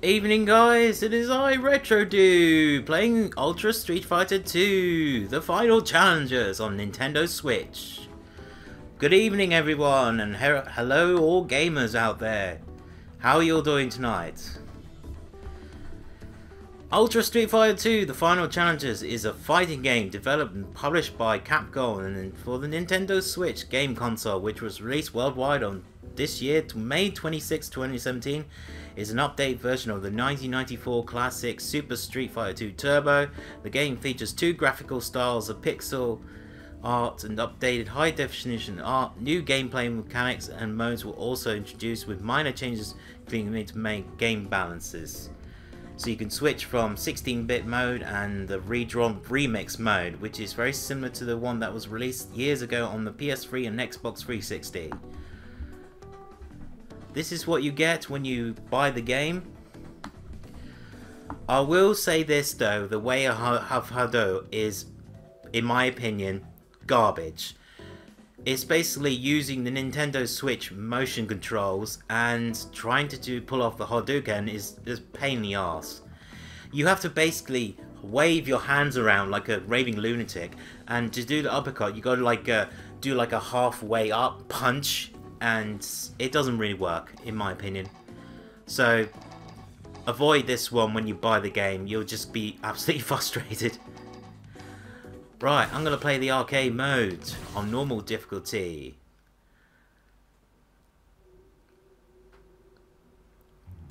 Evening guys, it is I, Retrodude, playing Ultra Street Fighter 2, the final challenges on Nintendo Switch. Good evening everyone, and hello all gamers out there. How are you all doing tonight? Ultra Street Fighter 2, the final challenges is a fighting game developed and published by Capcom and for the Nintendo Switch game console, which was released worldwide on this year to May 26, 2017. Is an update version of the 1994 classic Super Street Fighter 2 Turbo. The game features two graphical styles of pixel art and updated high definition art. New gameplay mechanics and modes were also introduced with minor changes including to make game balances. So you can switch from 16-bit mode and the redrawn remix mode, which is very similar to the one that was released years ago on the PS3 and Xbox 360. This is what you get when you buy the game. I will say this though, the way of Hado is, in my opinion, garbage. It's basically using the Nintendo Switch motion controls and trying to pull off the Hadouken is a pain in the arse. You have to basically wave your hands around like a raving lunatic, and to do the uppercut you got to do like a halfway up punch, and it doesn't really work in my opinion. So avoid this one when you buy the game, you'll just be absolutely frustrated. Right, I'm gonna play the arcade mode on normal difficulty.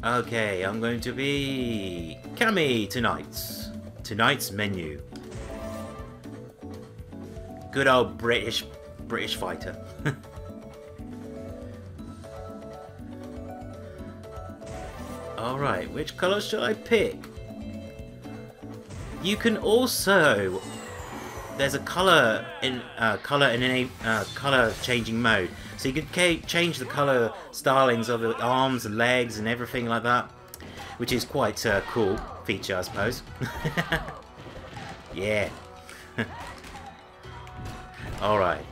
Okay, I'm going to be Cammy tonight. Tonight's menu. Good old British fighter. Alright, which colour should I pick? You can also... There's a colour in a colour changing mode. So you can change the colour stylings of the arms and legs and everything like that. Which is quite a cool feature, I suppose. Yeah. Alright.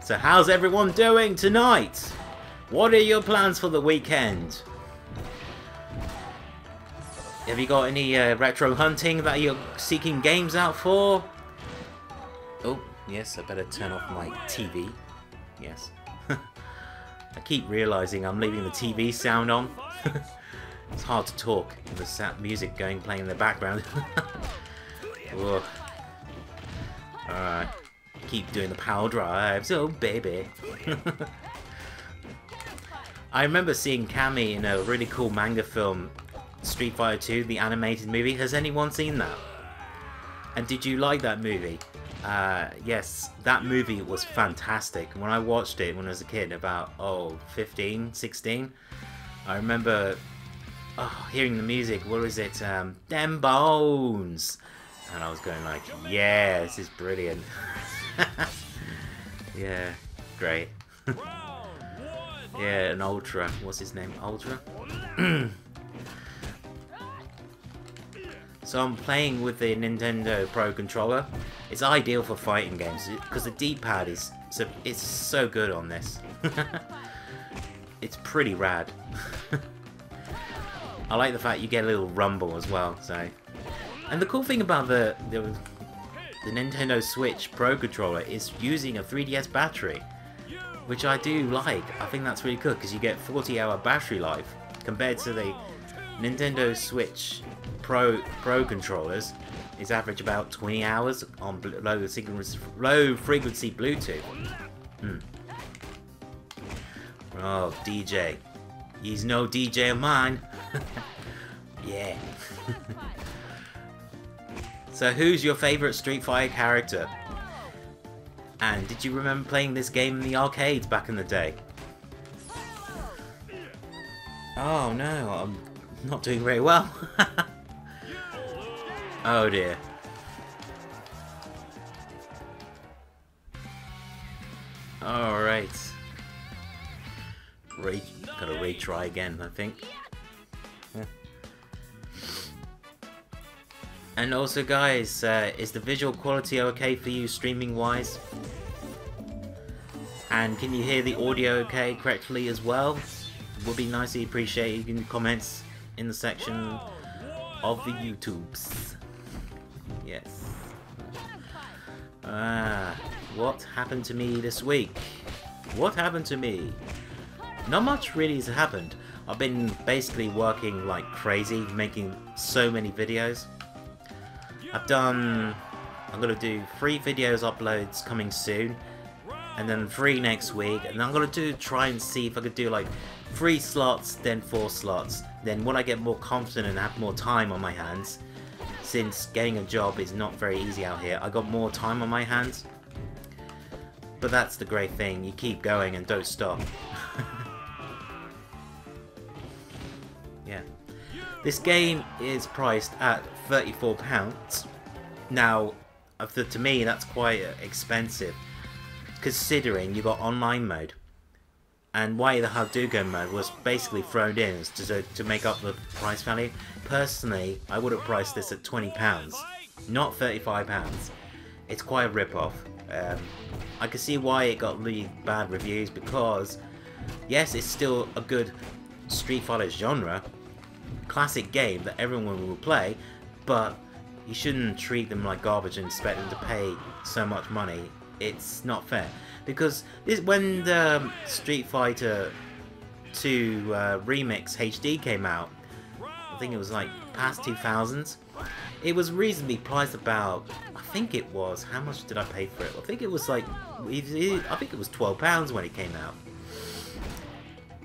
So how's everyone doing tonight? What are your plans for the weekend? Have you got any retro hunting that you're seeking games out for? Oh, yes, I better turn off my TV. Yes. I keep realising I'm leaving the TV sound on. It's hard to talk with the music playing in the background. Alright. Keep doing the power drives, oh baby. I remember seeing Cammy in a really cool manga film, Street Fighter 2, the animated movie. Has anyone seen that? And did you like that movie? Yes, that movie was fantastic. When I watched it when I was a kid, about 15, 16, I remember hearing the music. What was it? Them Bones! And I was going like, yeah, this is brilliant. Yeah, great. Yeah, an Ultra. What's his name? Ultra? So I'm playing with the Nintendo Pro Controller. It's ideal for fighting games because the D-pad is so good on this. It's pretty rad. I like the fact you get a little rumble as well. So, and the cool thing about the Nintendo Switch Pro Controller is using a 3DS battery, which I do like. I think that's really good because you get 40-hour battery life compared to the Nintendo Switch Pro controllers. Is average about 20 hours on low frequency Bluetooth. Oh, DJ. He's no DJ of mine. Yeah. So who's your favourite Street Fighter character? And did you remember playing this game in the arcades back in the day? Oh no, I'm not doing very well. Oh dear. Alright. Gotta retry again, I think. Yeah. And also guys, is the visual quality okay for you streaming wise? And can you hear the audio okay correctly as well? would be nicely appreciated in the comments in the section of the YouTubes. Yes. What happened to me this week? What happened to me? Not much really has happened. I've been basically working like crazy, making so many videos. I'm gonna do 3 videos uploads coming soon, and then 3 next week, and I'm gonna try and see if I could do like 3 slots, then 4 slots. Then when I get more confident and have more time on my hands, since getting a job is not very easy out here, I got more time on my hands. But that's the great thing, you keep going and don't stop. Yeah. This game is priced at £34. Now, to me that's quite expensive, considering you got online mode. And why the Hadouken mode was basically thrown in to make up the price value. Personally, I would have priced this at £20, not £35. It's quite a rip-off. I can see why it got really bad reviews, because yes, it's still a good Street Fighter genre, classic game that everyone will play, but you shouldn't treat them like garbage and expect them to pay so much money. It's not fair, because when the Street Fighter 2 Remix HD came out, I think it was like past 2000s, it was reasonably priced about, I think it was, how much did I pay for it? I think it was like, I think it was £12 when it came out.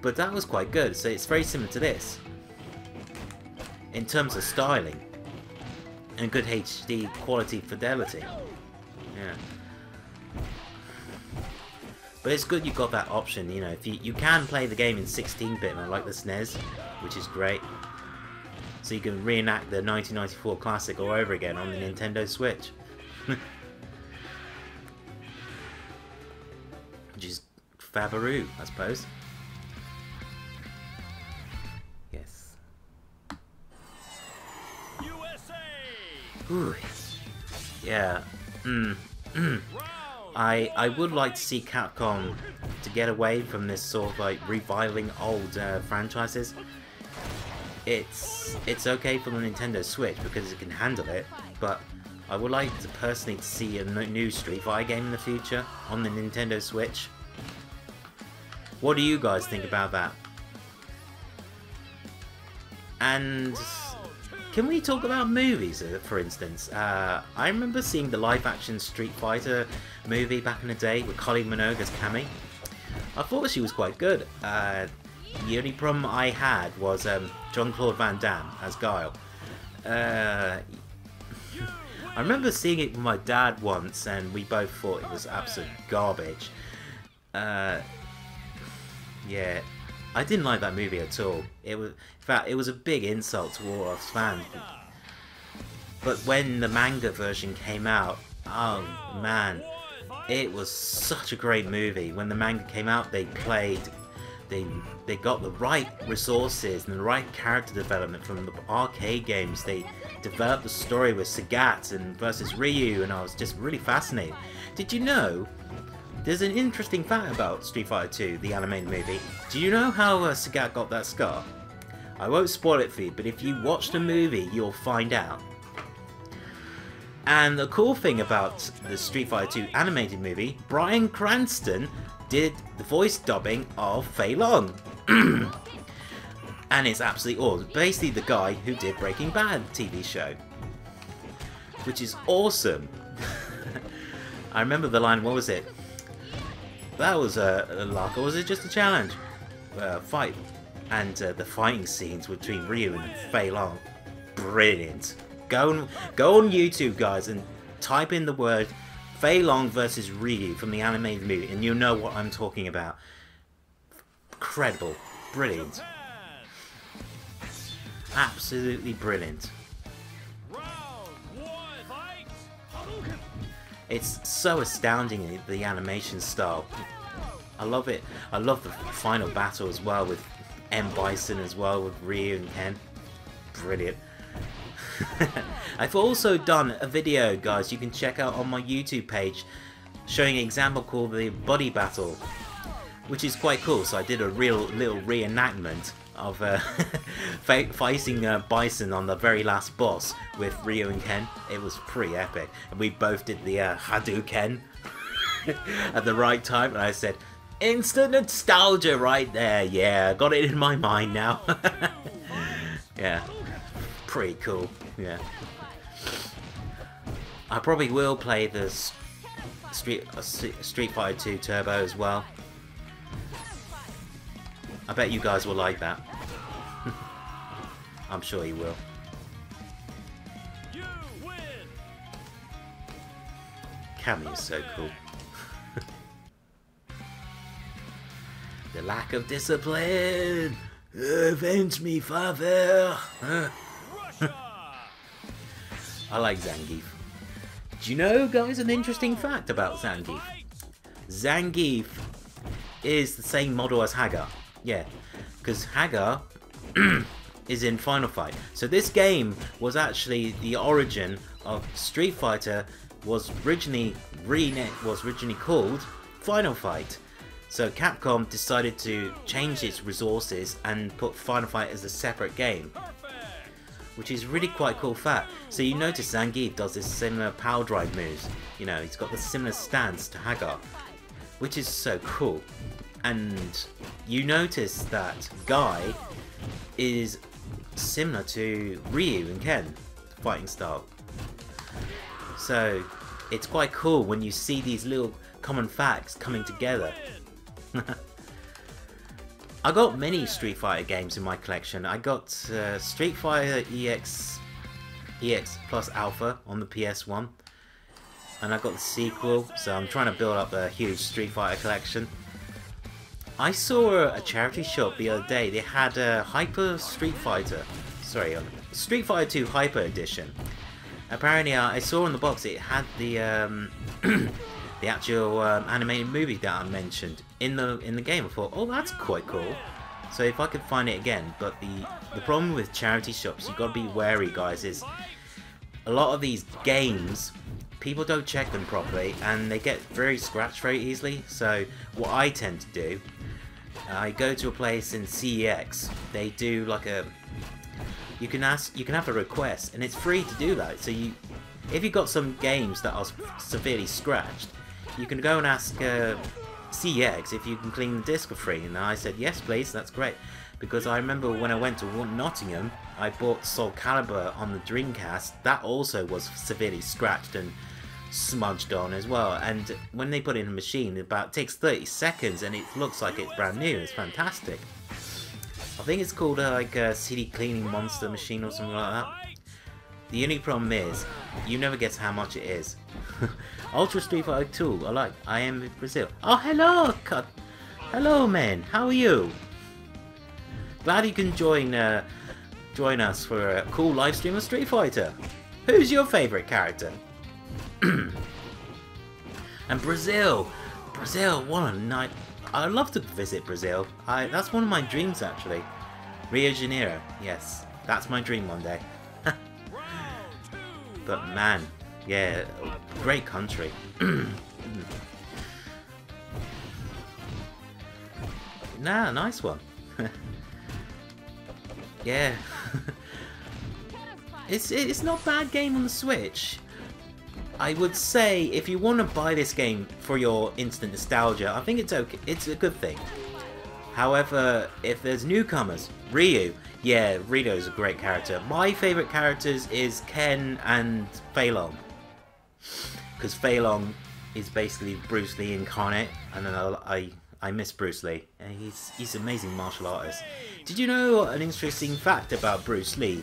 But that was quite good, so it's very similar to this in terms of styling and good HD quality fidelity. Yeah. But it's good you got that option, you know, if you can play the game in 16-bit, and I like the SNES, which is great. So you can reenact the 1994 classic all over again on the Nintendo Switch. Which is fabaroo, I suppose. Yes. Ooh. Yeah. I would like to see Capcom to get away from this sort of like reviving old franchises. It's okay for the Nintendo Switch because it can handle it, but I would like to personally see a new Street Fighter game in the future on the Nintendo Switch. What do you guys think about that? And can we talk about movies, for instance? I remember seeing the live-action Street Fighter movie back in the day with Kylie Minogue as Cammy. I thought she was quite good. The only problem I had was Jean-Claude Van Damme as Guile. I remember seeing it with my dad once, and we both thought it was absolute garbage. Yeah, I didn't like that movie at all. In fact, it was a big insult to all us fans. But when the manga version came out, oh man, it was such a great movie. When the manga came out, they got the right resources and the right character development from the arcade games. They developed the story with Sagat versus Ryu, and I was just really fascinated. Did you know? There's an interesting fact about Street Fighter 2, the animated movie. Do you know how Sagat got that scar? I won't spoil it for you, but if you watch the movie, you'll find out. And the cool thing about the Street Fighter 2 animated movie, Bryan Cranston did the voice dubbing of Fei Long. And it's absolutely awesome. Basically the guy who did Breaking Bad TV show. Which is awesome. I remember the line, what was it? That was a luck, or was it just a challenge? Fight. And the fighting scenes between Ryu and Fei Long. Brilliant. Go on YouTube, guys, and type in the word Fei Long versus Ryu from the animated movie, and you'll know what I'm talking about. Incredible. Brilliant. Absolutely brilliant. It's so astounding, the animation style. I love it. I love the final battle as well with M. Bison as well, with Ryu and Ken. Brilliant. I've also done a video, guys, you can check out on my YouTube page, showing an example called the Buddy Battle. which is quite cool. So I did a real little reenactment of fighting Bison on the very last boss with Ryu and Ken. It was pretty epic. And we both did the Hadouken at the right time, and I said, instant nostalgia right there. Yeah, got it in my mind now. Yeah, pretty cool. Yeah, I probably will play the Street Fighter 2 Turbo as well. I bet you guys will like that. I'm sure you will. Cameo's so cool. The lack of discipline! Avenge me, father! I like Zangief. Do you know, guys, an interesting fact about Zangief? Zangief is the same model as Hagar. Yeah, because Hagar is in Final Fight. So this game was actually the origin of Street Fighter. Was originally called Final Fight. So Capcom decided to change its resources and put Final Fight as a separate game, which is really quite cool fact. So you notice Zangief does this similar power drive moves. You know, he's got the similar stance to Hagar, which is so cool. And you notice that Guy is similar to Ryu and Ken fighting style. So it's quite cool when you see these little common facts coming together. I got many Street Fighter games in my collection. I got Street Fighter EX plus Alpha on the PS1, and I got the sequel, so I'm trying to build up a huge Street Fighter collection. I saw a charity shop the other day. They had a Street Fighter 2 Hyper Edition. Apparently, I saw in the box it had the the actual animated movie that I mentioned in the game. I thought, oh, that's quite cool. So if I could find it again, but the problem with charity shops, you've got to be wary, guys, is a lot of these games, people don't check them properly, and they get very scratched very easily. So what I tend to do, I go to a place in CEX. They do like a you can have a request, and it's free to do that. So if you've got some games that are severely scratched, you can go and ask CEX if you can clean the disc for free. And I said, yes please, that's great. Because I remember when I went to Nottingham, I bought Soul Calibur on the Dreamcast. That also was severely scratched and smudged on as well. And when they put it in a machine, it takes 30 seconds and it looks like it's brand new. It's fantastic. I think it's called like a CD cleaning monster machine or something like that. The only problem is, you never guess how much it is. Ultra Street Fighter 2, I am in Brazil. Oh, hello! Hello, man. How are you? Glad you can join us for a cool live stream of Street Fighter. Who's your favourite character? And Brazil! Brazil, what a night. I'd love to visit Brazil. That's one of my dreams, actually. Rio de Janeiro, yes. That's my dream one day. But man, yeah, great country. Nah, nice one. Yeah. It's not a bad game on the Switch. I would say if you want to buy this game for your instant nostalgia, I think it's okay. It's a good thing. However, if there's newcomers, Ryu, yeah, Rito's a great character. My favourite characters is Ken and Fei Long, because Fei Long is basically Bruce Lee incarnate, and then I miss Bruce Lee. He's an amazing martial artist. Did you know an interesting fact about Bruce Lee?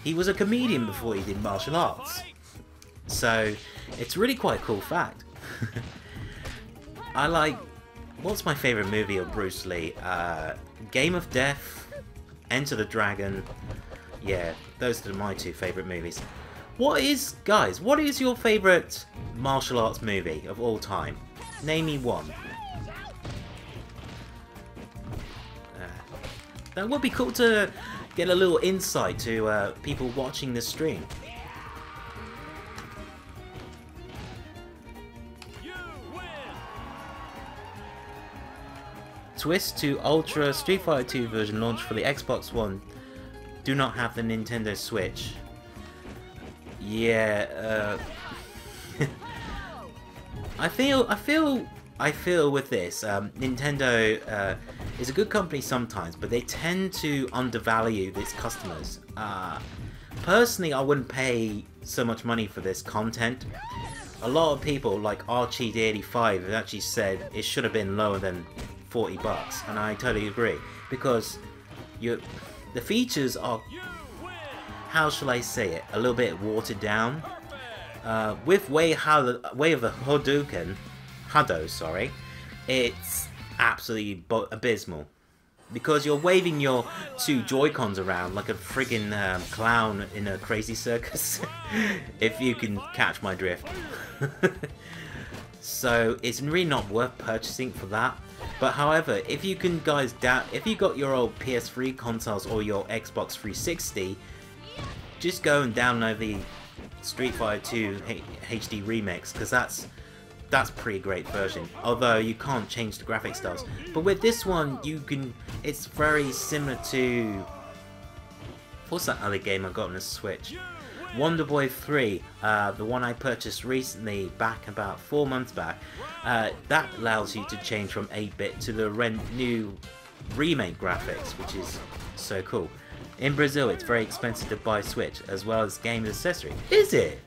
He was a comedian before he did martial arts. So, it's really quite a cool fact. What's my favourite movie of Bruce Lee? Game of Death, Enter the Dragon. Yeah, those are my two favourite movies. Guys, what is your favourite martial arts movie of all time? Name me one. That would be cool to get a little insight to people watching this stream. Twist to Ultra Street Fighter 2 version launched for the Xbox One do not have the Nintendo Switch. Yeah, I feel with this, Nintendo is a good company sometimes, but they tend to undervalue its customers. Personally, I wouldn't pay so much money for this content. A lot of people, like Archie85, have actually said it should have been lower than $40, and I totally agree, because the features are, how shall I say it, a little bit watered down. With way of the Hado, sorry, it's absolutely abysmal. Because you're waving your two Joy-Cons around like a friggin' clown in a crazy circus, if you can catch my drift. So it's really not worth purchasing for that. But however, if you can if you got your old PS3 consoles or your Xbox 360, just go and download the Street Fighter 2 HD Remix, because that's a pretty great version, although you can't change the graphic styles. But with this one, you can, it's very similar to, what's that other game I got on the Switch? Wonder Boy 3, the one I purchased recently, back about 4 months back. That allows you to change from 8-bit to the new remake graphics, which is so cool. In Brazil, it's very expensive to buy Switch, as well as game accessory. Is it?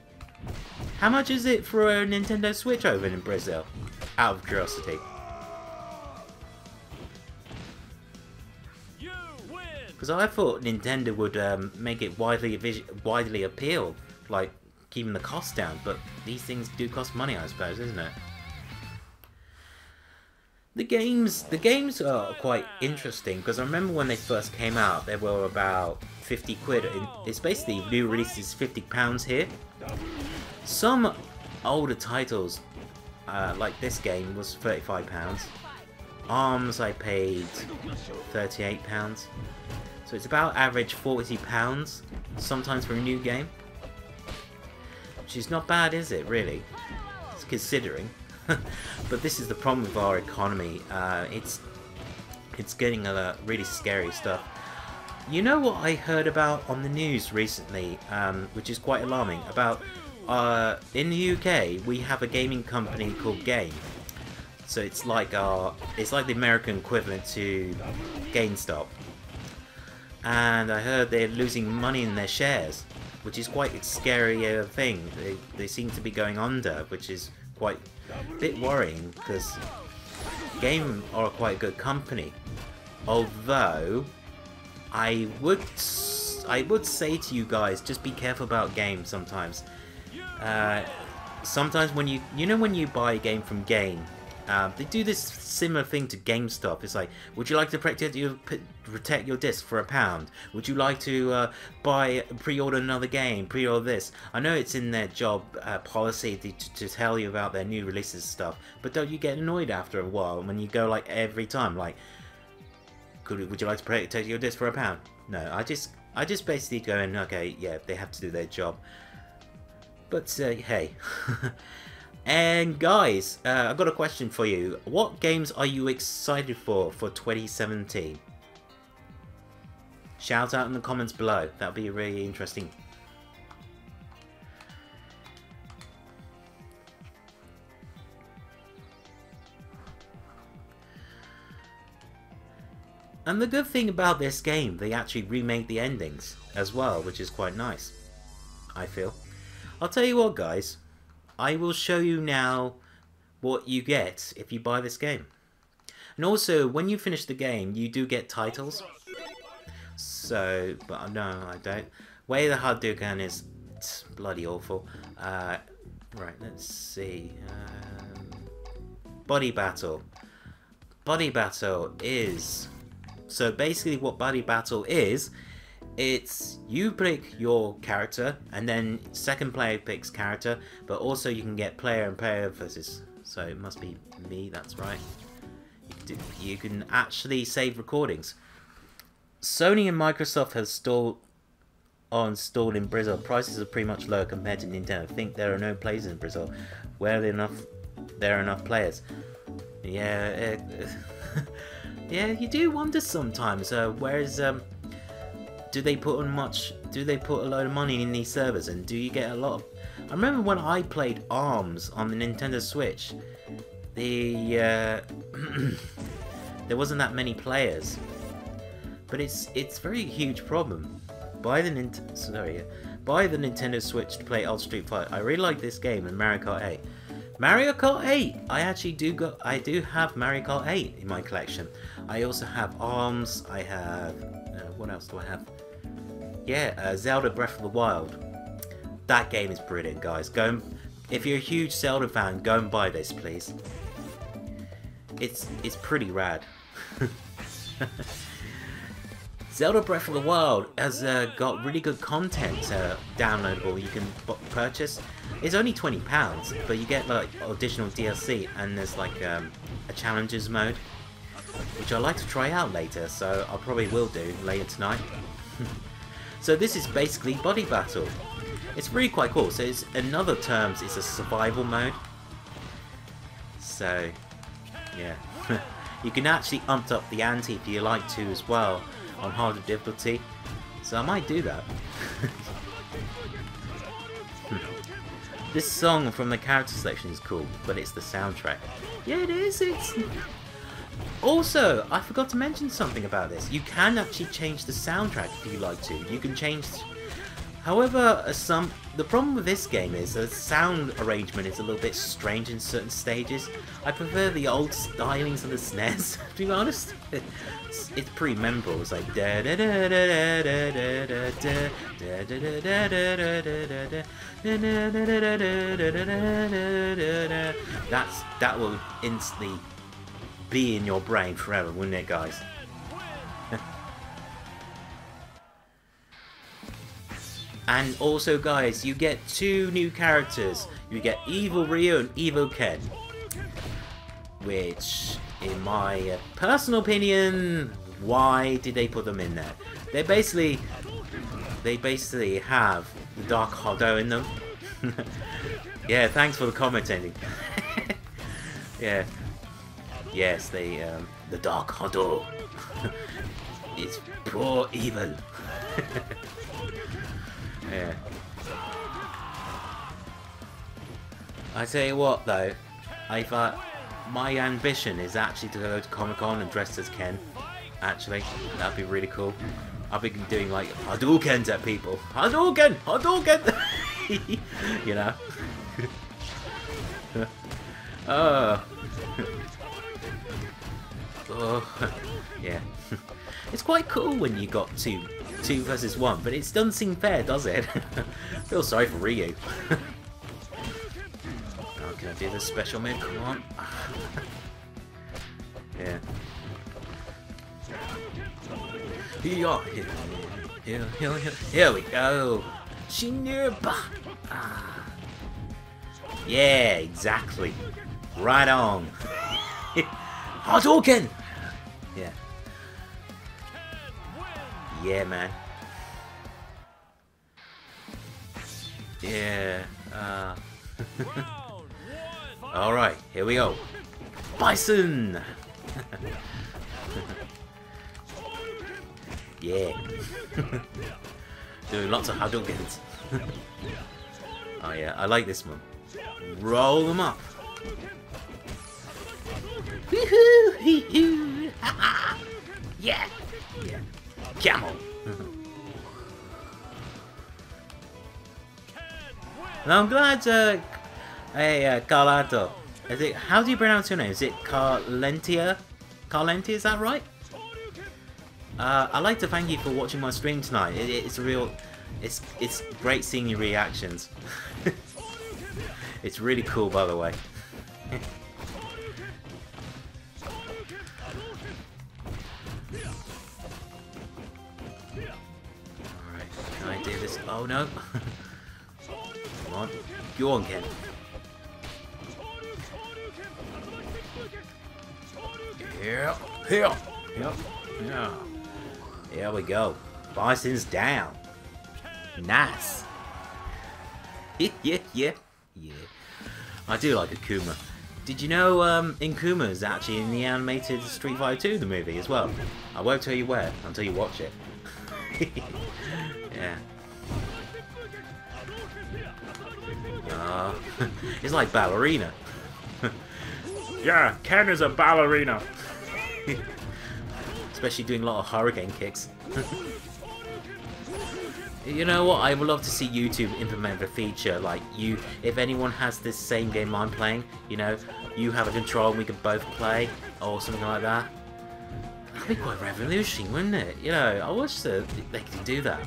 How much is it for a Nintendo Switch over in Brazil? Out of curiosity. Because I thought Nintendo would make it widely appeal, like keeping the cost down. But these things do cost money, I suppose, isn't it? The games are quite interesting, because I remember when they first came out, they were about 50 quid. It's basically new releases £50 here. Some older titles, like this game, was £35. ARMS I paid £38. So it's about average £40 sometimes for a new game. Which is not bad, is it, really? It's considering. But this is the problem with our economy. It's getting a really scary stuff. You know what I heard about on the news recently, which is quite alarming, about in the UK we have a gaming company called Game. So it's like the American equivalent to GameStop. And I heard they're losing money in their shares, which is quite a scary thing. They seem to be going under, which is quite a bit worrying, because Game are quite a good company. Although I would say to you guys, just be careful about games sometimes. Sometimes when you buy a game from Game, they do this similar thing to GameStop. It's like, would you like to protect your disc for £1? Would you like to pre-order another game, pre-order this? I know it's in their job policy to tell you about their new releases and stuff, but don't you get annoyed after a while when you go like every time, like, would you like to protect your disc for £1? No, I just basically go in, okay, yeah, they have to do their job. But hey. And guys, I've got a question for you. What games are you excited for 2017? Shout out in the comments below. That'll be really interesting. And the good thing about this game, they actually remade the endings as well, which is quite nice, I feel. I'll tell you what, guys. I will show you now what you get if you buy this game. And also, when you finish the game, you do get titles. So, but no, I don't. Way the Hadouken is bloody awful. Right, let's see. Body Battle. Body Battle is... So basically what Body Battle is, it's you pick your character, and then second player picks character, but also you can get player and player versus. So it must be me, that's right. You can actually save recordings. Sony and Microsoft have installed in Brazil. Prices are pretty much lower compared to Nintendo. I think there are no players in Brazil. Where there are enough players. Yeah, Yeah, you do wonder sometimes. Whereas, do they put on much? Do they put a load of money in these servers? And do you get a lot of? I remember when I played ARMS on the Nintendo Switch, there wasn't that many players. But it's a very huge problem. Buy the Nintendo Switch to play Ultra Street Fighter. I really like this game and Mario Kart 8. Mario Kart 8! I do have Mario Kart 8 in my collection. I also have ARMS, I have... what else do I have? Yeah, Zelda Breath of the Wild. That game is brilliant, guys. If you're a huge Zelda fan, go and buy this, please. It's pretty rad. Zelda Breath of the Wild has got really good content downloadable you can purchase. It's only £20, but you get like additional DLC, and there's like a challenges mode, which I'd like to try out later, so I probably will do later tonight. So this is basically Body Battle. It's really quite cool. So it's, in other terms, it's a survival mode. So, yeah. You can actually ump up the ante if you like to as well, on harder difficulty. So I might do that. This song from the character selection is cool, but it's the soundtrack. Yeah, it is. It's... Also, I forgot to mention something about this. You can actually change the soundtrack if you like to. You can change... However, the problem with this game is the sound arrangement is a little bit strange in certain stages. I prefer the old stylings of the SNES, to be honest. It's pretty memorable. It's like da da da da da da da da da da da. That will instantly be in your brain forever, wouldn't it, guys? And also, guys, you get 2 new characters. You get Evil Ryu and Evil Ken, which, in my personal opinion, why did they put them in there? They basically have the Dark Hodo in them. Yeah, thanks for the comment, Andy. Yeah. Yes, the Dark Hodo. It's pure evil. Yeah. I tell you what, though, my ambition is actually to go to Comic-Con and dress as Ken. Actually, that'd be really cool. I'll be doing like Hadoukens at people. Hadouken! Hadouken! You know? Oh. Oh. Yeah. It's quite cool when you got two versus 1, but it doesn't seem fair, does it? I feel sorry for Ryu. Oh, can I do this special move? Come on. Yeah. Here we go. Shinurba. Yeah, exactly. Right on. Hadouken! Yeah. Yeah, man. Yeah. Alright, here we go. Bison! Yeah. Doing lots of Hadoukens. Oh yeah, I like this one. Roll them up. Woohoo! Yeah! Yeah. Camel! Now I'm glad, hey, Carlato. How do you pronounce your name? Is it Carlentia? Carlentia, is that right? I'd like to thank you for watching my stream tonight. It's a real... It's great seeing your reactions. It's really cool, by the way. Alright, can I do this? Oh no! Come on. Go on, Ken. Yeah, yeah, yeah, yeah. Here we go. Bison's down. Nice. Yeah. I do like Akuma. Did you know Inkuma's actually in the animated Street Fighter 2 the movie as well? I won't tell you where until you watch it. Yeah. It's like ballerina. Yeah, Ken is a ballerina. Especially doing a lot of hurricane kicks. You know what? I would love to see YouTube implement a feature like if anyone has this same game I'm playing, you know, you have a control and we can both play, or something like that. That'd be quite revolutionary, wouldn't it? You know, I wish that they could do that.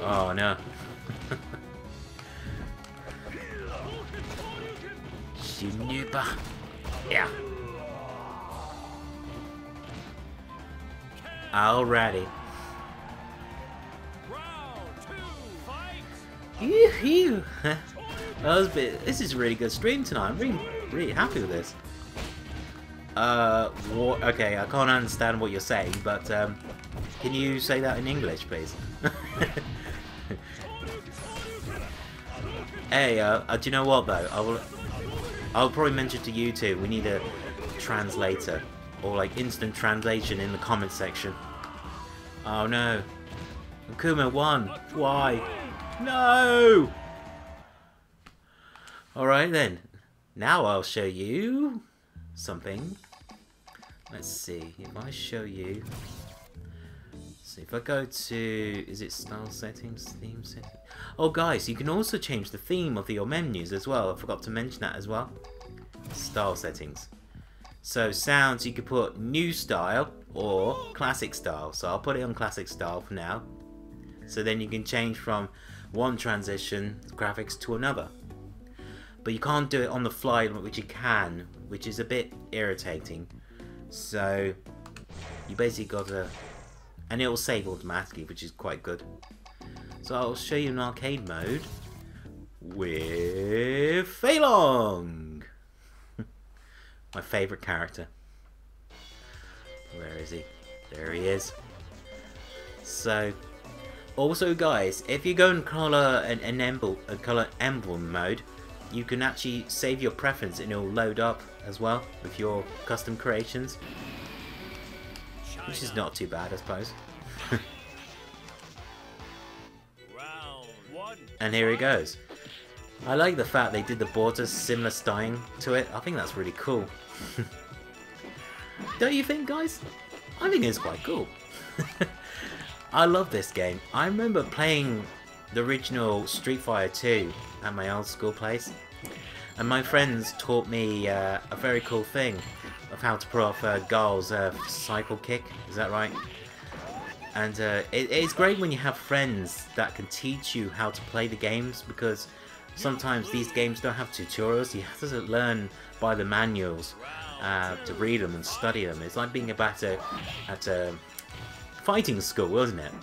Oh no. Shinuba. Yeah. Alrighty. Yoo-hoo! This is a really good stream tonight. I'm really happy with this. Okay, I can't understand what you're saying, but can you say that in English, please? Hey, do you know what though? I'll probably mention to you too. We need a translator or like instant translation in the comment section. Oh no, Akuma won. Why? No! Alright then, now I'll show you something. Let's see, if I show you... So if I go to... Is it style settings? Theme settings? Oh guys, you can also change the theme of your menus as well. I forgot to mention that as well. Style settings. So sounds, you could put new style or classic style. So I'll put it on classic style for now. So then you can change from one transition graphics to another, but you can't do it on the fly, which you can, which is a bit irritating. So you basically got to, and it will save automatically, which is quite good. So I'll show you an arcade mode with Fei Long, my favourite character. Where is he? There he is. So. Also guys, if you go in color emblem mode, you can actually save your preference and it'll load up as well with your custom creations. Which is not too bad, I suppose. And here he goes. I like the fact they did the borders similar styling to it. I think that's really cool. Don't you think, guys? I think it's quite cool. I love this game. I remember playing the original Street Fighter 2 at my old school place, and my friends taught me a very cool thing of how to pull off Gule's cycle kick. Is that right? And it's great when you have friends that can teach you how to play the games, because sometimes these games don't have tutorials. You have to learn by the manuals to read them and study them. It's like being at a fighting school, isn't it?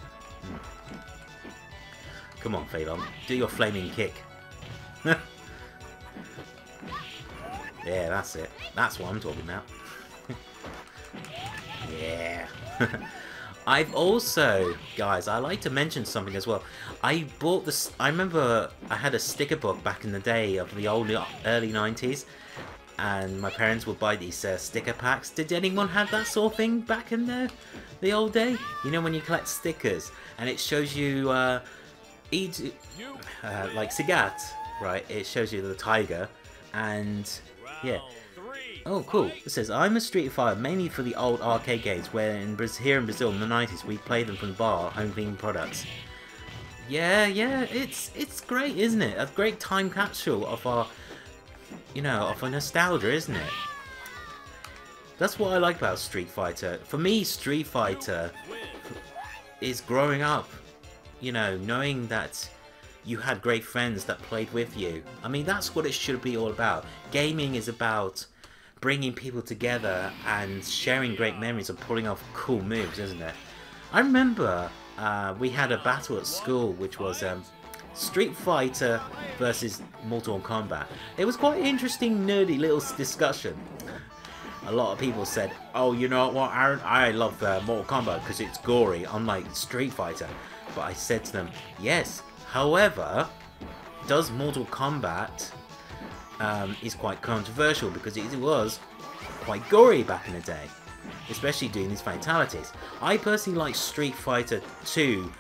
Come on, Fei Long, do your flaming kick. Yeah, that's it. That's what I'm talking about. Yeah. I've also, guys, I like to mention something as well. I bought this. I remember I had a sticker book back in the day of the early 90s, and my parents would buy these sticker packs. Did anyone have that sort of thing back in the old day? You know, when you collect stickers and it shows you like Sagat, right? It shows you the tiger, and yeah. Oh, cool. It says, I'm a Street Fighter mainly for the old arcade games, where here in Brazil in the 90s we played them from the bar, home themed products. Yeah, it's great, isn't it? A great time capsule of our, you know, of a nostalgia, isn't it? That's what I like about Street Fighter. For me, Street Fighter is growing up, you know, knowing that you had great friends that played with you. I mean, that's what it should be all about. Gaming is about bringing people together and sharing great memories of pulling off cool moves, isn't it? I remember we had a battle at school which was Street Fighter versus Mortal Kombat. It was quite an interesting, nerdy little discussion. A lot of people said, oh, you know what, Aaron, I love Mortal Kombat because it's gory, unlike Street Fighter. But I said to them, yes, however, does Mortal Kombat is quite controversial because it was quite gory back in the day, especially doing these fatalities. I personally like Street Fighter 2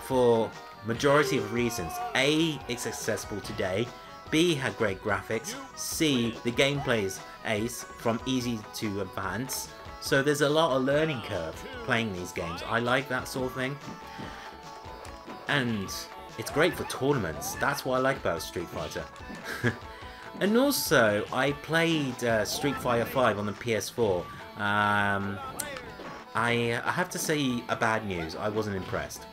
for majority of reasons. A, it's accessible today. B, had great graphics. C, the gameplay is ace from easy to advanced. So there's a lot of learning curve playing these games. I like that sort of thing. And it's great for tournaments. That's what I like about Street Fighter. And also, I played Street Fighter 5 on the PS4. I have to say a bad news. I wasn't impressed.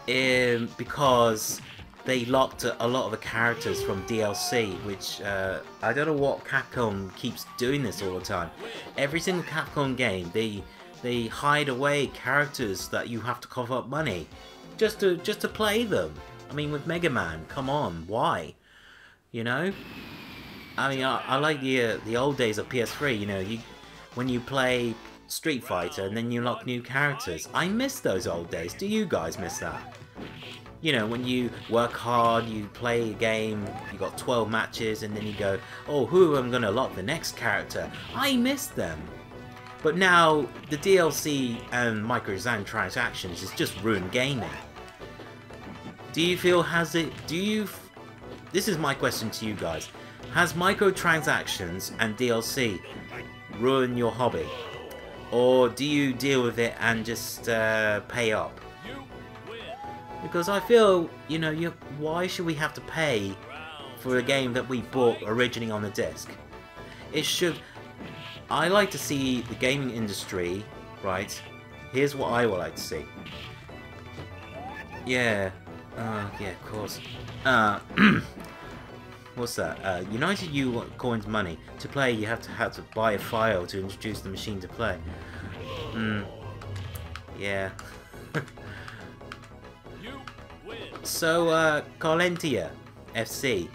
Because they locked a lot of the characters from DLC, which I don't know what Capcom keeps doing this all the time. Every single Capcom game, they hide away characters that you have to cough up money just to play them. I mean, with Mega Man, come on, why? You know? I mean, I like the old days of PS3. You know, when you play Street Fighter and then you unlock new characters. I miss those old days. Do you guys miss that? You know, when you work hard, you play a game, you got 12 matches, and then you go, oh, who am I going to unlock the next character? I miss them. But now, the DLC and microtransactions has just ruined gaming. Do you feel, this is my question to you guys. Has microtransactions and DLC ruined your hobby? Or do you deal with it and just pay up? Because I feel, you know, why should we have to pay for a game that we bought originally on the disc? It should... I like to see the gaming industry, right? Here's what I would like to see. Yeah. Yeah, of course. What's that? United U coins money. To play, you have to buy a file to introduce the machine to play. Yeah. So, Carlentia FC,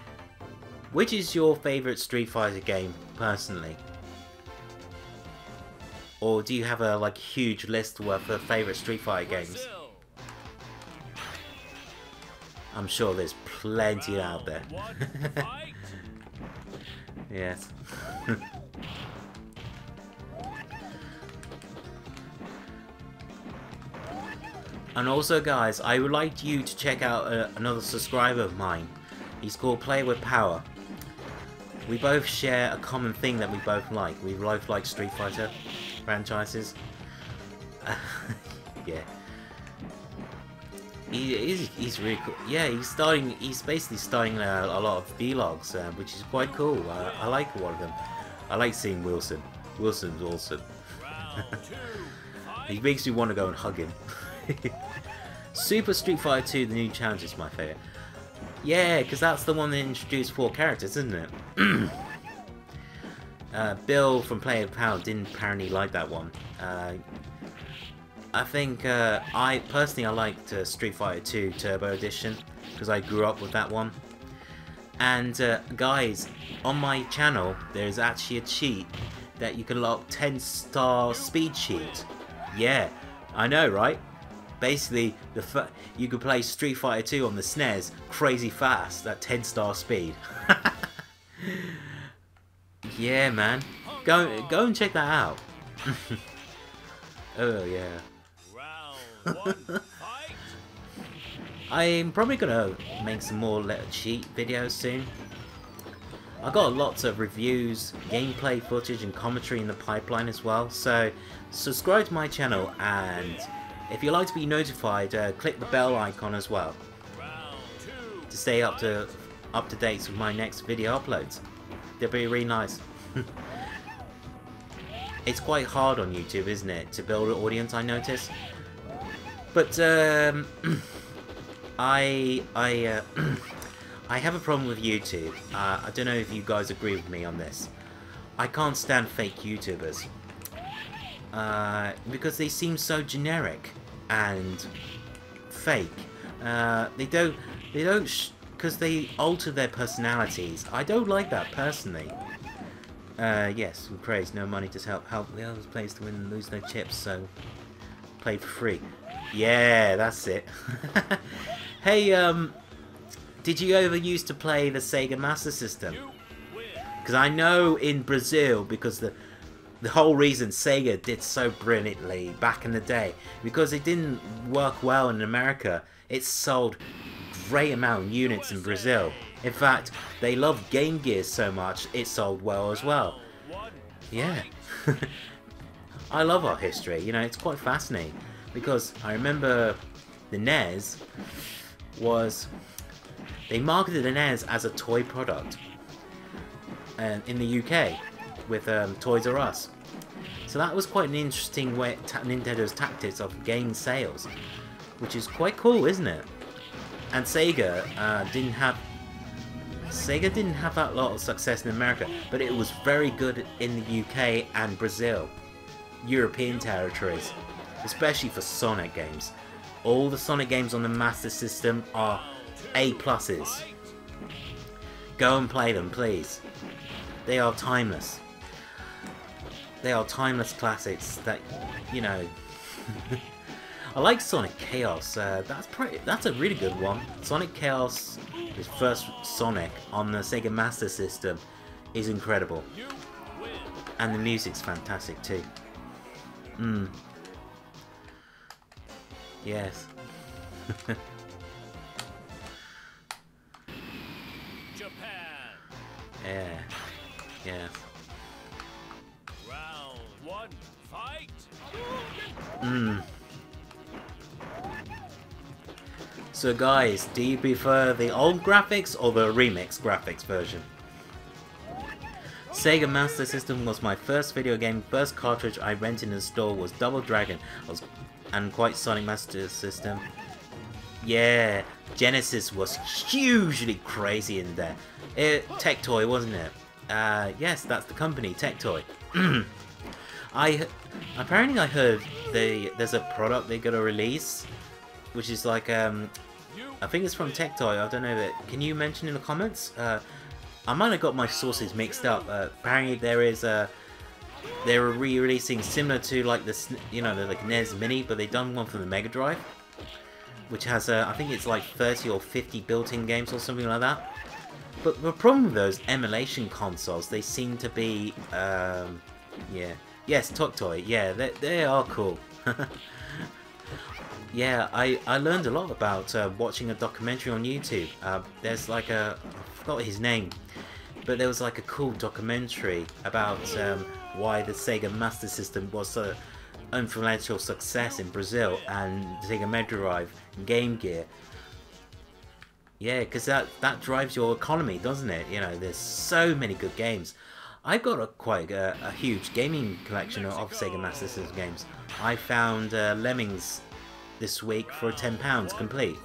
which is your favourite Street Fighter game, personally? Or do you have a like huge list of favourite Street Fighter games? I'm sure there's plenty out there. Yes. And also, guys, I would like you to check out another subscriber of mine. He's called Play With Power. We both share a common thing that we both like. We both like Street Fighter franchises. Yeah. He's really cool. Yeah, he's basically starting a lot of vlogs, which is quite cool. I like one of them. I like seeing Wilson. Wilson's awesome. He makes me want to go and hug him. Super Street Fighter 2, the new challenge, is my favourite. Yeah, because that's the one that introduced 4 characters, isn't it? Bill from Play With Power didn't apparently like that one. I think I liked Street Fighter 2 Turbo Edition because I grew up with that one. And guys, on my channel there's actually a cheat that you can unlock 10-star speed cheat. Yeah, I know, right? Basically, you could play Street Fighter 2 on the SNES crazy fast at 10-star speed. Yeah, man, go and check that out. Oh yeah. I'm probably gonna make some more little cheat videos soon. I got lots of reviews, gameplay footage and commentary in the pipeline as well, so subscribe to my channel, and if you like to be notified, click the bell icon as well to stay up to date with my next video uploads. They'll be really nice. It's quite hard on YouTube, isn't it, to build an audience, I notice. But I have a problem with YouTube. I don't know if you guys agree with me on this. I can't stand fake YouTubers because they seem so generic and fake. They don't because they alter their personalities. I don't like that personally. Yes, we praise no money to help the other players to win and lose no chips, so play for free. Yeah, that's it. Hey, Did you ever used to play the Sega Master System? Because I know in Brazil, because the whole reason Sega did so brilliantly back in the day, because it didn't work well in America, it sold great amount of units in Brazil. In fact, they loved Game Gear so much, it sold well as well. Yeah. I love our history, you know, it's quite fascinating. Because I remember the NES was... They marketed the NES as a toy product in the UK with Toys R Us. So that was quite an interesting way, Nintendo's tactics of gaining sales, which is quite cool, isn't it? And Sega didn't have that lot of success in America, but it was very good in the UK and Brazil, European territories, especially for Sonic games. All the Sonic games on the Master System are A+s. Go and play them, please. They are timeless. They are timeless classics that, you know... I like Sonic Chaos. That's a really good one. Sonic Chaos, his first Sonic on the Sega Master System, is incredible. And the music's fantastic too. Yes. Japan. Yeah. Yes. Round one, fight. So guys, do you prefer the old graphics or the remix graphics version? Sega Master System was my first video game. First cartridge I rented in the store was Double Dragon. And quite Sonic Master System. Yeah, Genesis was hugely crazy in there. Tectoy, wasn't it? Yes, that's the company, Tectoy. Apparently I heard there's a product they're gonna release, which is like I think it's from Tectoy. I don't know that. Can you mention in the comments? I might have got my sources mixed up. Apparently they're re-releasing similar to like the like NES Mini, but they've done one for the Mega Drive, which has I think it's like 30 or 50 built-in games or something like that. But the problem with those emulation consoles, they seem to be yeah, yes, Tectoy, yeah, they are cool. Yeah, I learned a lot about watching a documentary on YouTube. There's like I forgot his name, but there was like a cool documentary about why the Sega Master System was an influential success in Brazil and Sega Mega Drive and Game Gear. Yeah, because that drives your economy, doesn't it? You know, there's so many good games. I've got quite a huge gaming collection of Sega Master System games. I found Lemmings this week for £10 complete,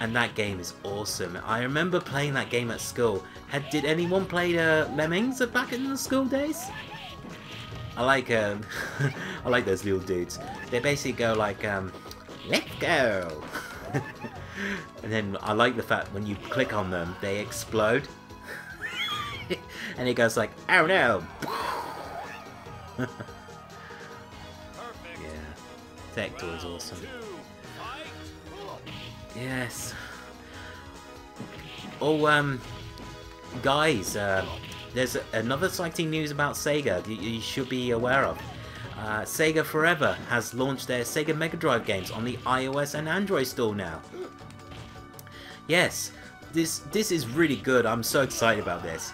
and that game is awesome. I remember playing that game at school. Did anyone play Lemmings back in the school days? I like I like those little dudes. They basically go like let's go. And then I like the fact when you click on them they explode. And it goes like, oh no. Tectoy is awesome. Yes. Oh, guys, there's another exciting news about Sega you should be aware of. Sega Forever has launched their Sega Mega Drive games on the iOS and Android store now. Yes, this is really good. I'm so excited about this.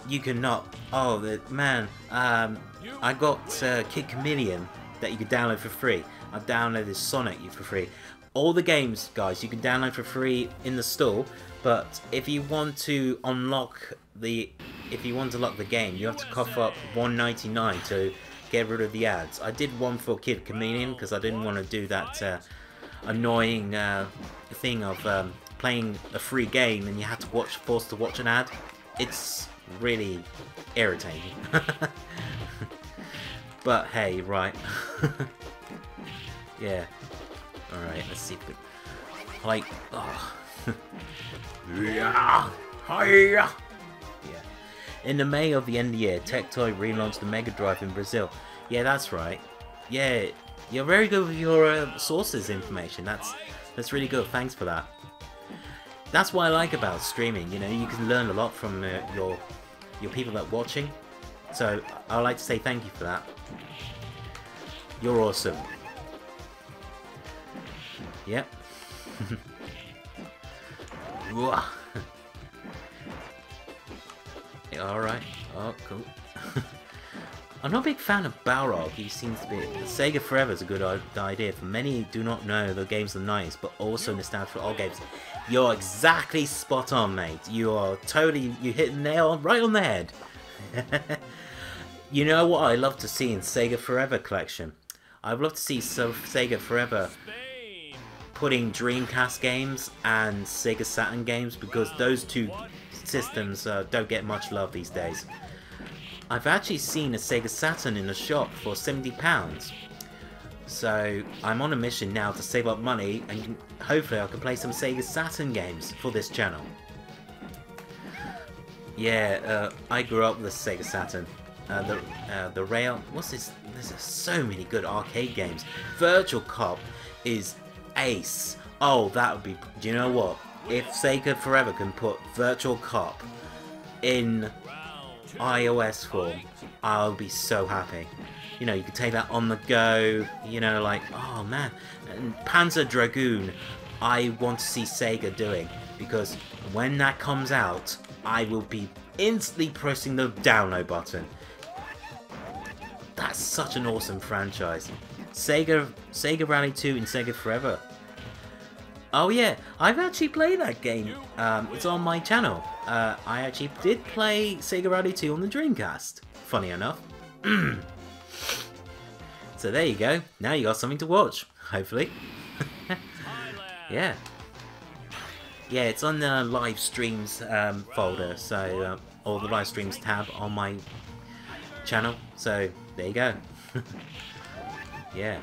You cannot. Oh, man. I got Kid Chameleon that you can download for free. I downloaded Sonic for free. All the games, guys, you can download for free in the store. But if you want to unlock the game, you have to cough up $1.99 to get rid of the ads. I did one for Kid Chameleon because I didn't want to do that annoying thing of playing a free game and you had to forced to watch an ad. It's really irritating. But hey, right. Yeah. Alright, let's see if we... Like... Oh. Yeah. Yeah. In the May of the end of the year, Tectoy relaunched the Mega Drive in Brazil. Yeah, that's right. Yeah, you're very good with your sources information. That's really good. Thanks for that. That's what I like about streaming. You know, you can learn a lot from your people that are watching. So I'd like to say thank you for that. You're awesome. Yep. Alright. Oh, cool. I'm not a big fan of Balrog. He seems to be... Sega Forever is a good idea. For many do not know the games are nice, but also nostalgic for old games. You're exactly spot on, mate. You are totally... You hit the nail right on the head. You know what I love to see in Sega Forever collection? I'd love to see Sega Forever putting Dreamcast games and Sega Saturn games, because those two systems don't get much love these days. I've actually seen a Sega Saturn in the shop for £70. So I'm on a mission now to save up money, and hopefully I can play some Sega Saturn games for this channel. Yeah, I grew up with Sega Saturn. The rail... What's this? There's so many good arcade games. Virtual Cop is ace. Oh, that would be... Do you know what? If Sega Forever can put Virtual Cop in iOS form, I'll be so happy. You know, you can take that on the go, you know, like, oh man. And Panzer Dragoon, I want to see Sega doing, because when that comes out, I will be instantly pressing the download button. That's such an awesome franchise. Sega Rally 2 and Sega Forever. Oh yeah, I've actually played that game. It's on my channel. I actually did play Sega Rally 2 on the Dreamcast. Funny enough. So there you go. Now you got something to watch, hopefully. Yeah. Yeah, it's on the live streams folder, so or the live streams tab on my channel. So there you go. Yeah.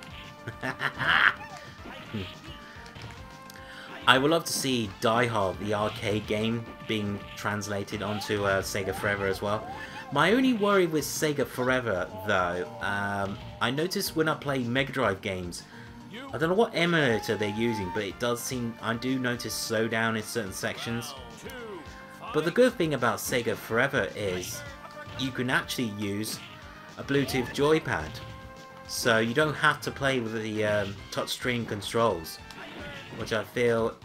I would love to see Die Hard, the arcade game, being translated onto Sega Forever as well. My only worry with Sega Forever, though, I noticed when I play Mega Drive games, I don't know what emulator they're using, but it does seem, I do notice slowdown in certain sections. But the good thing about Sega Forever is you can actually use a Bluetooth joypad, so you don't have to play with the touchscreen controls, which I feel,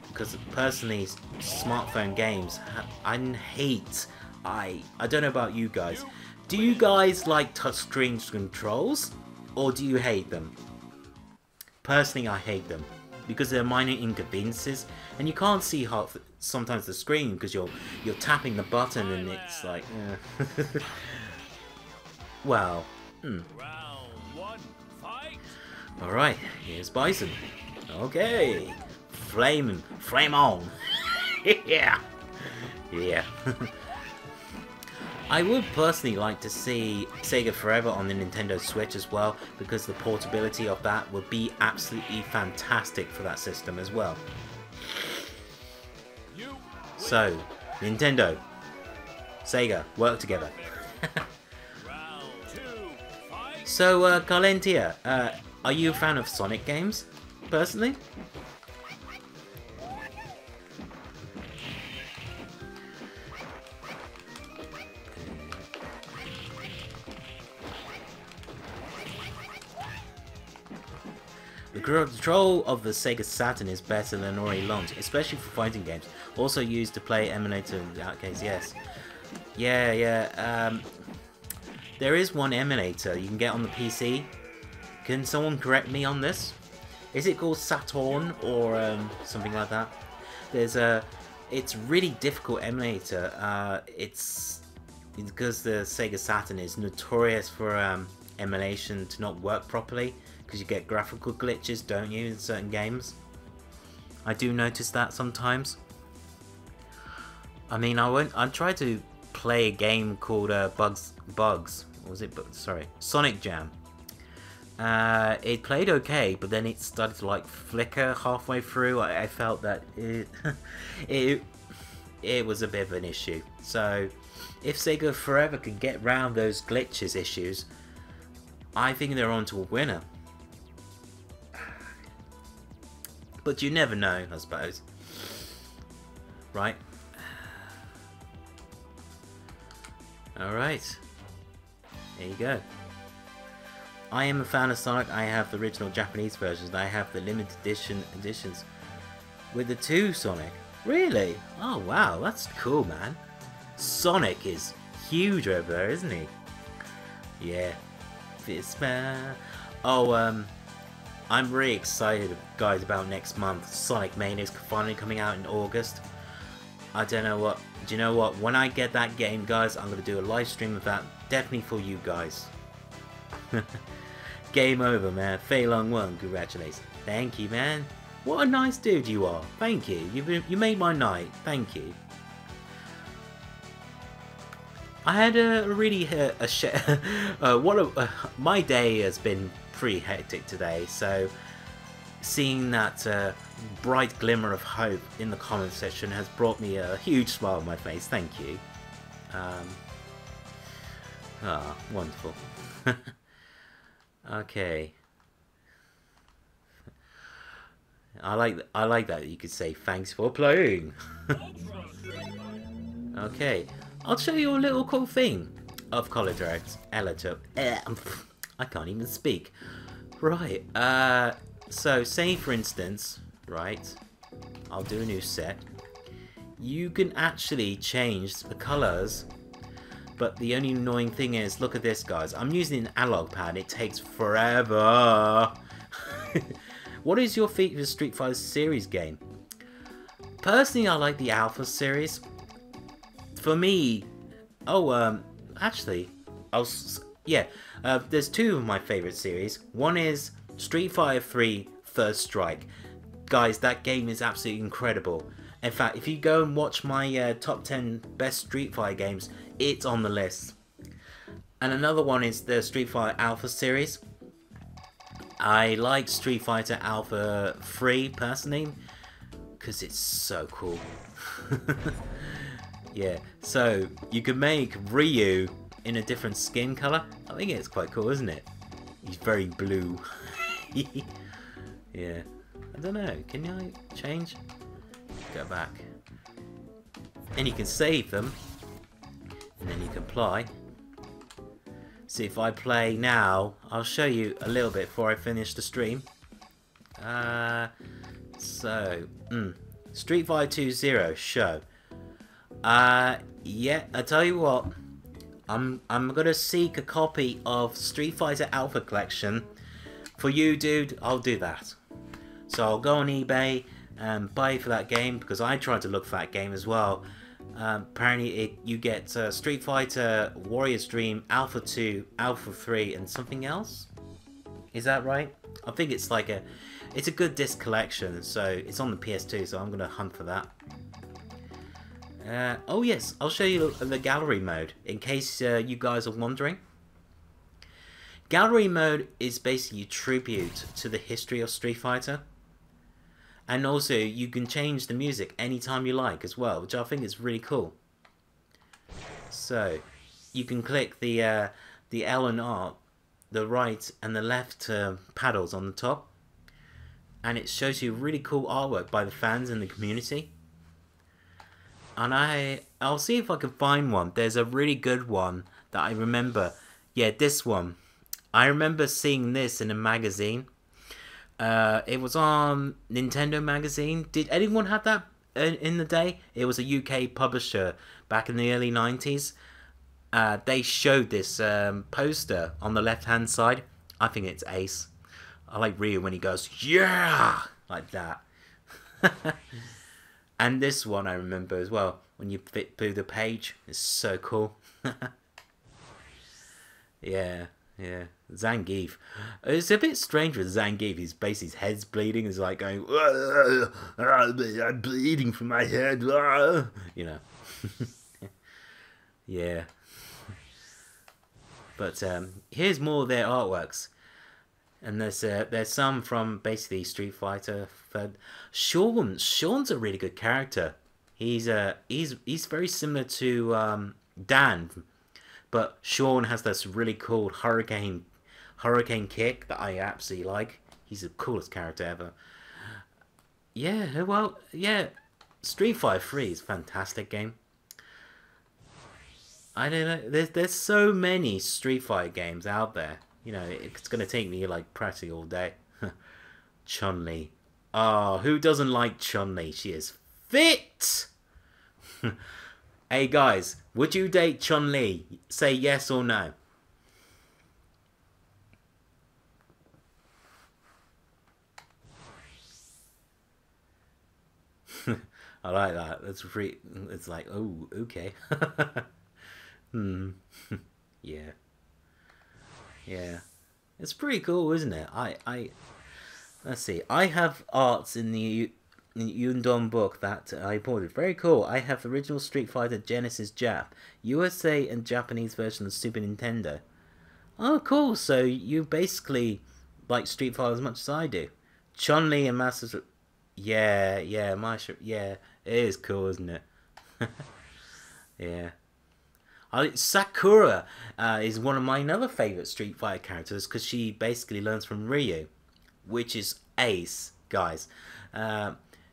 because personally smartphone games, I don't know about you guys, do you guys like touchscreen controls, or do you hate them? Personally, I hate them, because they're minor inconveniences, and you can't see half sometimes the screen because you're tapping the button and it's like, well, Round one, fight. Alright, here's Bison. Okay, flame on. Yeah, yeah. I would personally like to see Sega Forever on the Nintendo Switch as well, because the portability of that would be absolutely fantastic for that system as well. So, Nintendo, Sega, work together. Round two, fight. So, Carlentia, are you a fan of Sonic games, personally? The control of the Sega Saturn is better than already launched, especially for fighting games. Also used to play emulator in the arcades, yes. Yeah. There is one emulator you can get on the PC. Can someone correct me on this? Is it called Saturn or something like that? It's really difficult emulator. It's because the Sega Saturn is notorious for emulation to not work properly, because you get graphical glitches, don't you, in certain games? I do notice that sometimes. I mean, I tried to play a game called Bugs. What was it? Sorry, Sonic Jam. It played okay, but then it started to like flicker halfway through. I felt that it was a bit of an issue. So if Sega Forever can get around those glitches issues, I think they're on to a winner. But you never know, I suppose. Right. Alright. There you go. I am a fan of Sonic. I have the original Japanese versions. I have the limited editions with the 2 Sonic. Really? Oh wow, that's cool, man. Sonic is huge over there, isn't he? Yeah. Fistman. Oh, I'm really excited, guys, about next month. Sonic Mania is finally coming out in August. I don't know what. Do you know what? When I get that game, guys, I'm gonna do a live stream of that, definitely for you guys. Game over, man. Fei Long won. Congratulations. Thank you, man. What a nice dude you are. Thank you. You made my night. Thank you. I had a really my day has been pretty hectic today, so seeing that bright glimmer of hope in the comment section has brought me a huge smile on my face. Thank you. Wonderful. Okay. I like that you could say thanks for playing. Okay, I'll show you a little cool thing of College Direct. I can't even speak. Right. So say for instance, right, I'll do a new set. You can actually change the colors, but the only annoying thing is, look at this, guys. I'm using an analog pad. It takes forever. What is your favorite Street Fighter series game? Personally, I like the Alpha series. For me, actually, there's 2 of my favorite series. One is Street Fighter 3 Third Strike. Guys, that game is absolutely incredible. In fact, if you go and watch my top 10 best Street Fighter games, it's on the list. And another one is the Street Fighter Alpha series. I like Street Fighter Alpha 3 personally, because it's so cool. Yeah, so you can make Ryu in a different skin color. I think it's quite cool, isn't it? He's very blue. Yeah, I don't know. Can I change? Go back. And you can save them, and then you can play. See, if I play now, I'll show you a little bit before I finish the stream. Street Fighter 2 Zero show. Yeah, I tell you what, I'm gonna seek a copy of Street Fighter Alpha Collection for you, dude. I'll do that. So I'll go on eBay and buy for that game, because I tried to look for that game as well. Apparently you get Street Fighter Warrior's Dream Alpha 2, Alpha 3 and something else. Is that right? I think it's like it's a good disc collection, so it's on the PS2, so I'm gonna hunt for that. Oh yes, I'll show you the gallery mode in case you guys are wondering. Gallery mode is basically a tribute to the history of Street Fighter. And also, you can change the music anytime you like as well, which I think is really cool. So, you can click the L and R, the right and the left paddles on the top, and it shows you really cool artwork by the fans in the community. And I'll see if I can find one. There's a really good one that I remember. Yeah, this one. I remember seeing this in a magazine. It was on Nintendo Magazine. Did anyone have that in the day? It was a UK publisher back in the early 90s. They showed this poster on the left hand side. I think it's ace. I like Ryu when he goes, yeah, like that. And this one I remember as well. When you flip through the page, it's so cool. Yeah. Yeah, Zangief. It's a bit strange with Zangief. He's basically, his head's bleeding. He's like going, I'm bleeding from my head. You know. Yeah. But here's more of their artworks. And there's some from basically Street Fighter. Sean's a really good character. He's very similar to Dan. But Sean has this really cool hurricane kick that I absolutely like. He's the coolest character ever. Yeah, well, yeah. Street Fighter 3 is a fantastic game. I don't know. There's so many Street Fighter games out there. You know, it's gonna take me like practically all day. Chun-Li. Oh, who doesn't like Chun-Li? She is fit. Hey guys, would you date Chun-Li? Say yes or no. I like that. That's free. It's like, oh, okay. Hmm. Yeah. Yeah. It's pretty cool, isn't it? Let's see. I have arts in the Yundong book that I imported. Very cool. I have the original Street Fighter Genesis Jap, USA and Japanese version of Super Nintendo. Oh, cool. So you basically like Street Fighter as much as I do. Chun-Li and Masters. Yeah, yeah, yeah. It is cool, isn't it? Yeah. Sakura is one of my other favorite Street Fighter characters because she basically learns from Ryu, which is ace, guys.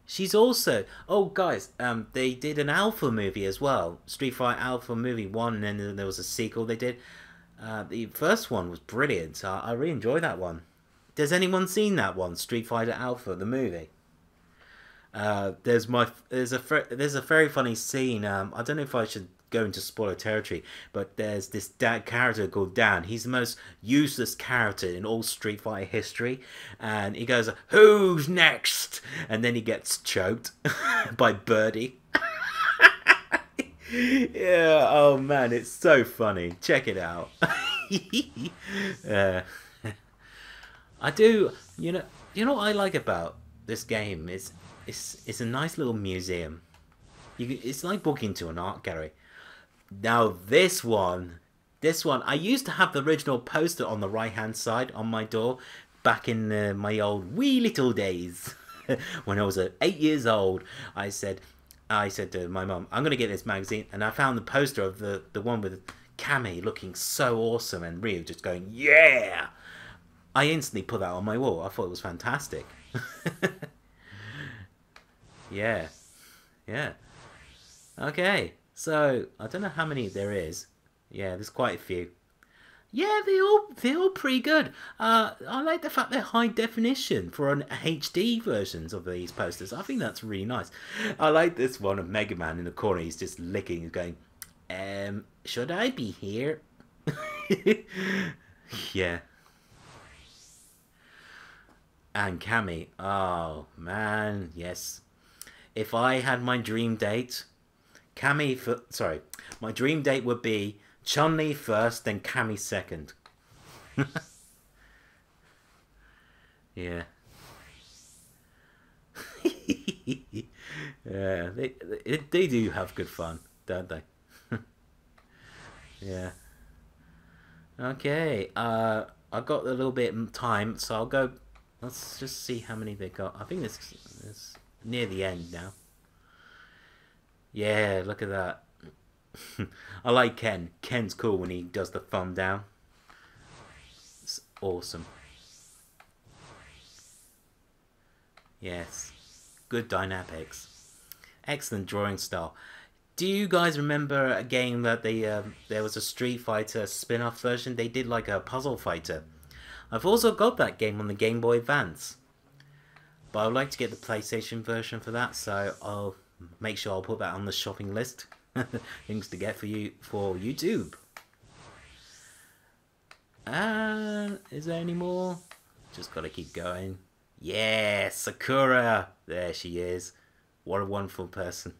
She's also guys. They did an Alpha movie as well, Street Fighter Alpha movie 1, and then there was a sequel they did. The first one was brilliant. I really enjoyed that one. Has anyone seen that one, Street Fighter Alpha, the movie? There's a very funny scene. I don't know if I should go into spoiler territory, but there's this character called Dan. He's the most useless character in all Street Fighter history, and he goes, "Who's next?" And then he gets choked by Birdie. Yeah, oh man, it's so funny. Check it out. I do. You know what I like about this game is it's a nice little museum. It's like walking to an art gallery. Now this one, I used to have the original poster on the right hand side on my door back in my old wee little days. When I was 8 years old, I said to my mum, I'm gonna get this magazine, and I found the poster of the one with Cammy looking so awesome and Ryu just going, yeah. I instantly put that on my wall. I thought it was fantastic. Yeah. Yeah. Okay. So, I don't know how many there is. Yeah, there's quite a few. Yeah, they're all pretty good. I like the fact they're high definition for an HD versions of these posters. I think that's really nice. I like this one of Mega Man in the corner. He's just licking, he's going, should I be here? Yeah. And Cammy. Oh, man, yes. If I had my dream date, my dream date would be Chun-Li first, then Cammy second. Yeah. Yeah, they do have good fun, don't they? Yeah. Okay, I got a little bit of time, so I'll go. Let's just see how many they got. I think it's near the end now. Yeah, look at that. I like Ken. Ken's cool when he does the thumb down. It's awesome. Yes. Good dynamics. Excellent drawing style. Do you guys remember a game that there was a Street Fighter spin-off version? They did like a puzzle fighter. I've also got that game on the Game Boy Advance. But I would like to get the PlayStation version for that, so I'll make sure I'll put that on the shopping list. Things to get for YouTube. Is there any more? Just gotta keep going. Yeah, Sakura! There she is. What a wonderful person.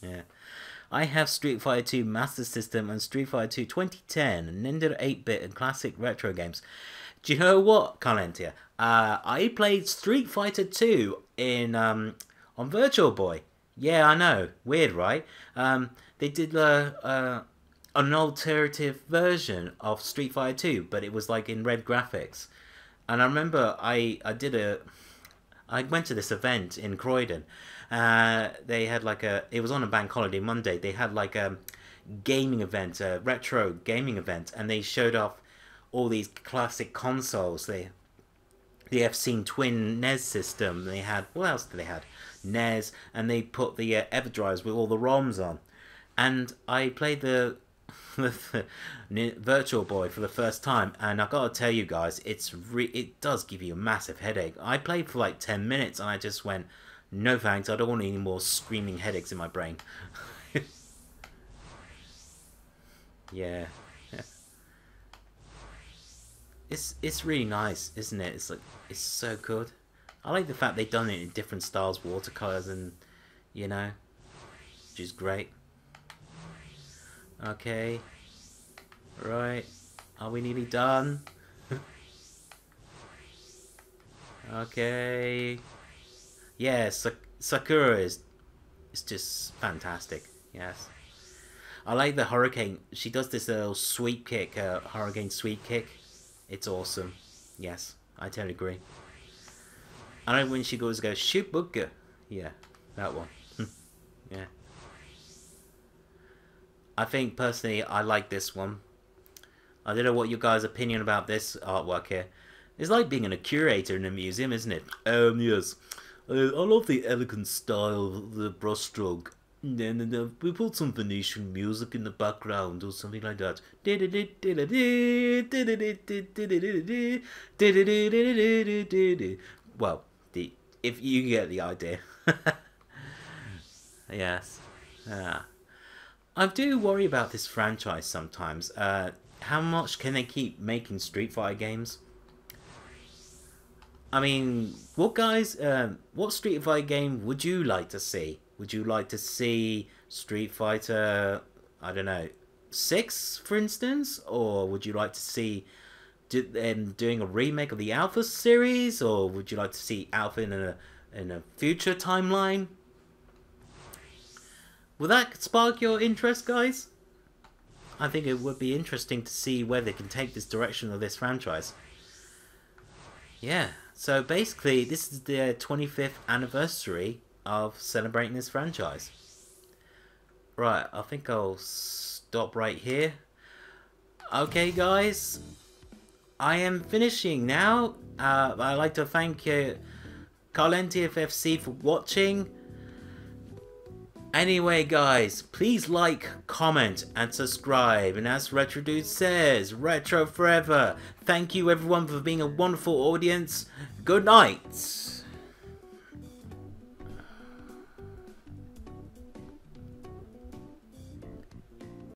Yeah. I have Street Fighter 2 Master System and Street Fighter 2 2010, Nintendo 8-bit and classic retro games. Do you know what, Calentia? I played Street Fighter 2 on Virtual Boy. Yeah, I know. Weird, right? They did an alternative version of Street Fighter 2, but it was like in red graphics. And I remember I went to this event in Croydon. They had like it was on a bank holiday Monday. They had like a gaming event, a retro gaming event, and they showed off all these classic consoles. the FC twin NES system. They had, what else did they had? NES, and they put the EverDrives with all the ROMs on. And I played the Virtual Boy for the first time, and I gotta tell you guys, it does give you a massive headache. I played for like 10 minutes, and I just went, no thanks, I don't want any more screaming headaches in my brain. Yeah. It's really nice, isn't it? It's like, it's so good. I like the fact they've done it in different styles, watercolors, and you know, which is great. Okay, right, are we nearly done? Okay, yeah, Sakura is just fantastic. Yes, I like the hurricane. She does this little sweep kick, hurricane sweep kick. It's awesome. Yes, I totally agree. I know when she goes shoot booger. Yeah, that one. Yeah. I think personally I like this one. I don't know what your guys' opinion about this artwork here. It's like being a curator in a museum, isn't it? Yes. I love the elegant style of the brushstroke. And we put some Venetian music in the background or something like that. Well, if you get the idea. Yes. I do worry about this franchise sometimes. How much can they keep making Street Fighter games? I mean, what Street Fighter game would you like to see? Would you like to see Street Fighter, I don't know, 6, for instance? Or would you like to see them doing a remake of the Alpha series? Or would you like to see Alpha in a future timeline? Will that spark your interest, guys? I think it would be interesting to see where they can take this direction of this franchise. Yeah, so basically this is the 25th anniversary of celebrating this franchise. Right, I think I'll stop right here. Okay guys, I am finishing now. I'd like to thank CarlentiFFC for watching. Anyway guys, please like, comment and subscribe, and as Retrodude says, Retro forever. Thank you everyone for being a wonderful audience. Good night.